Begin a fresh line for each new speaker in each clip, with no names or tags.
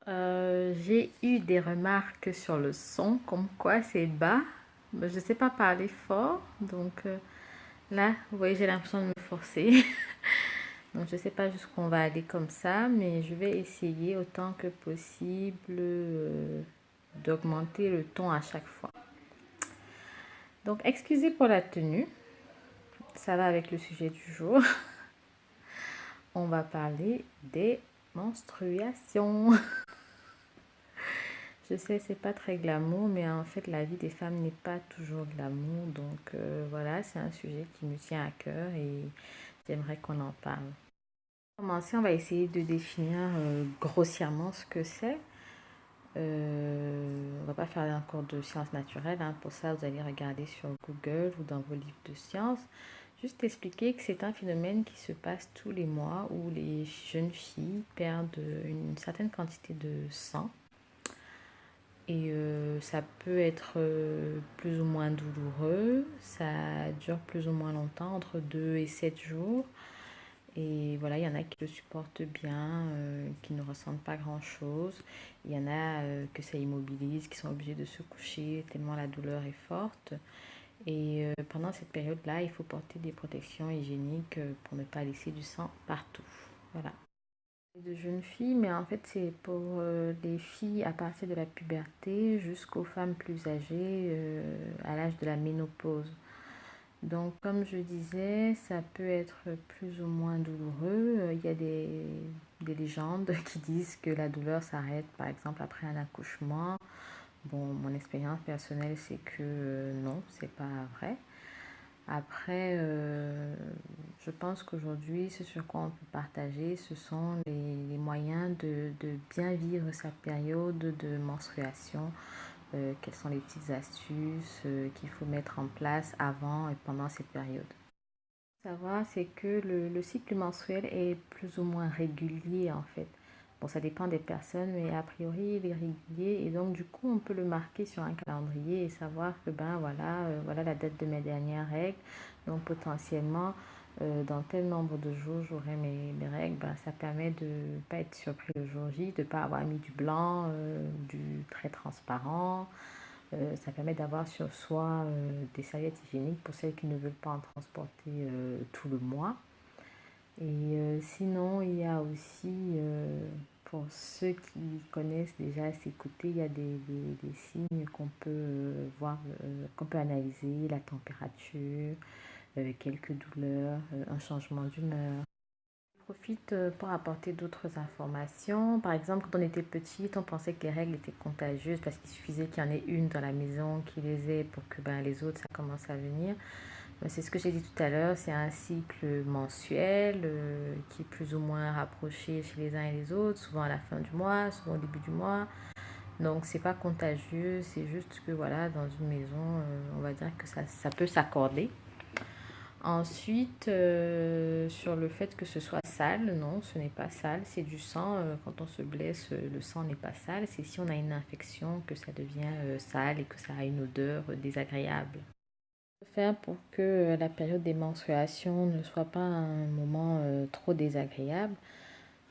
J'ai eu des remarques sur le son, comme quoi c'est bas. Mais je ne sais pas parler fort, donc là, vous voyez, j'ai l'impression de me forcer. Donc je ne sais pas jusqu'où on va aller comme ça, mais je vais essayer autant que possible d'augmenter le ton à chaque fois. Donc excusez pour la tenue, ça va avec le sujet du jour. On va parler des menstruations. Je sais, c'est pas très glamour, mais en fait, la vie des femmes n'est pas toujours glamour. Donc voilà, c'est un sujet qui me tient à cœur et j'aimerais qu'on en parle. Pour commencer, on va essayer de définir grossièrement ce que c'est. On va pas faire un cours de sciences naturelles, hein. Pour ça, vous allez regarder sur Google ou dans vos livres de sciences. Juste expliquer que c'est un phénomène qui se passe tous les mois où les jeunes filles perdent une certaine quantité de sang. Et ça peut être plus ou moins douloureux, ça dure plus ou moins longtemps, entre 2 et 7 jours. Et voilà, il y en a qui le supportent bien, qui ne ressentent pas grand-chose. Il y en a que ça immobilise, qui sont obligés de se coucher tellement la douleur est forte. Et pendant cette période-là, il faut porter des protections hygiéniques pour ne pas laisser du sang partout. Voilà. De jeunes filles, mais en fait c'est pour les filles à partir de la puberté jusqu'aux femmes plus âgées à l'âge de la ménopause. Donc comme je disais, ça peut être plus ou moins douloureux. Il y a des légendes qui disent que la douleur s'arrête par exemple après un accouchement. Bon, mon expérience personnelle c'est que non, c'est pas vrai. Après, je pense qu'aujourd'hui, ce sur quoi on peut partager, ce sont les moyens de bien vivre sa période de menstruation. Quelles sont les petites astuces qu'il faut mettre en place avant et pendant cette période. Savoir, c'est que le cycle menstruel est plus ou moins régulier en fait. Bon, ça dépend des personnes, mais a priori, il est régulier et donc du coup, on peut le marquer sur un calendrier et savoir que ben voilà, voilà la date de mes dernières règles. Donc potentiellement, dans tel nombre de jours, j'aurai mes règles. Ben, ça permet de ne pas être surpris le jour J, de ne pas avoir mis du blanc, du très transparent. Ça permet d'avoir sur soi des serviettes hygiéniques pour celles qui ne veulent pas en transporter tout le mois. Et sinon, il y a aussi, pour ceux qui connaissent déjà ces côtés, il y a des signes qu'on peut voir, qu'on peut analyser, la température, quelques douleurs, un changement d'humeur. Je profite pour apporter d'autres informations. Par exemple, quand on était petite, on pensait que les règles étaient contagieuses parce qu'il suffisait qu'il y en ait une dans la maison qui les ait pour que ben, les autres, ça commence à venir. C'est ce que j'ai dit tout à l'heure, c'est un cycle mensuel qui est plus ou moins rapproché chez les uns et les autres, souvent à la fin du mois, souvent au début du mois. Donc c'est pas contagieux, c'est juste que voilà, dans une maison, on va dire que ça peut s'accorder. Ensuite, sur le fait que ce soit sale, non, ce n'est pas sale, c'est du sang. Quand on se blesse, le sang n'est pas sale. C'est si on a une infection que ça devient sale et que ça a une odeur désagréable. Faire pour que la période des menstruations ne soit pas un moment trop désagréable.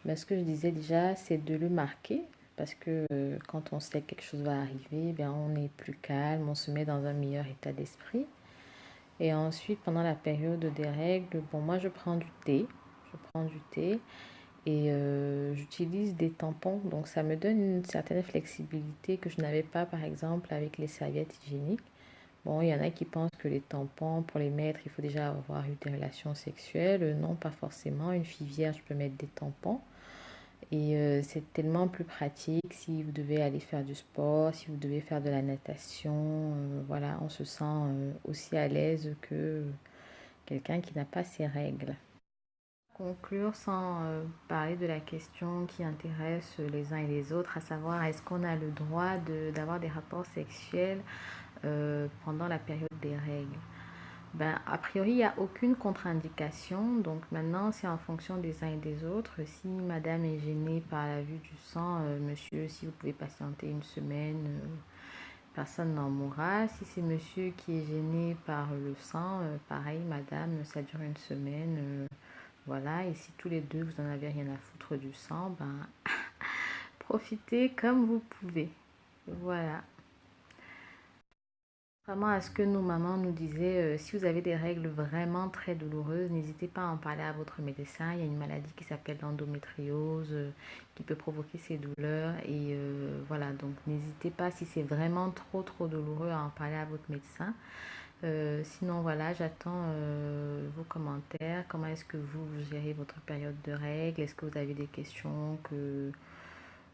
Mais ce que je disais déjà, c'est de le marquer. Parce que quand on sait que quelque chose va arriver, bien, on est plus calme, on se met dans un meilleur état d'esprit. Et ensuite, pendant la période des règles, bon, moi je prends du thé. Je prends du thé et j'utilise des tampons. Donc ça me donne une certaine flexibilité que je n'avais pas, par exemple, avec les serviettes hygiéniques. Bon, il y en a qui pensent que les tampons, pour les mettre, il faut déjà avoir eu des relations sexuelles. Non, pas forcément. Une fille vierge peut mettre des tampons. Et c'est tellement plus pratique si vous devez aller faire du sport, si vous devez faire de la natation. Voilà, on se sent aussi à l'aise que quelqu'un qui n'a pas ses règles. Conclure sans parler de la question qui intéresse les uns et les autres, à savoir est-ce qu'on a le droit d'avoir des rapports sexuels pendant la période des règles. Ben, a priori, il n'y a aucune contre-indication. Donc maintenant, c'est en fonction des uns et des autres. Si madame est gênée par la vue du sang, monsieur, si vous pouvez patienter une semaine, personne n'en mourra. Si c'est monsieur qui est gêné par le sang, pareil, madame, ça dure une semaine. Voilà. Et si tous les deux, vous n'en avez rien à foutre du sang, ben profitez comme vous pouvez. Voilà. Vraiment à ce que nos mamans nous disaient, si vous avez des règles vraiment très douloureuses, n'hésitez pas à en parler à votre médecin. Il y a une maladie qui s'appelle l'endométriose qui peut provoquer ces douleurs. Et voilà, donc n'hésitez pas, si c'est vraiment trop douloureux, à en parler à votre médecin. Sinon, voilà, j'attends vos commentaires. Comment est-ce que vous gérez votre période de règles? Est-ce que vous avez des questions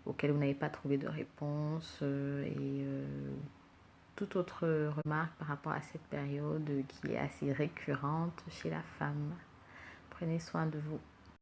auxquelles vous n'avez pas trouvé de réponse? Toute autre remarque par rapport à cette période qui est assez récurrente chez la femme. Prenez soin de vous.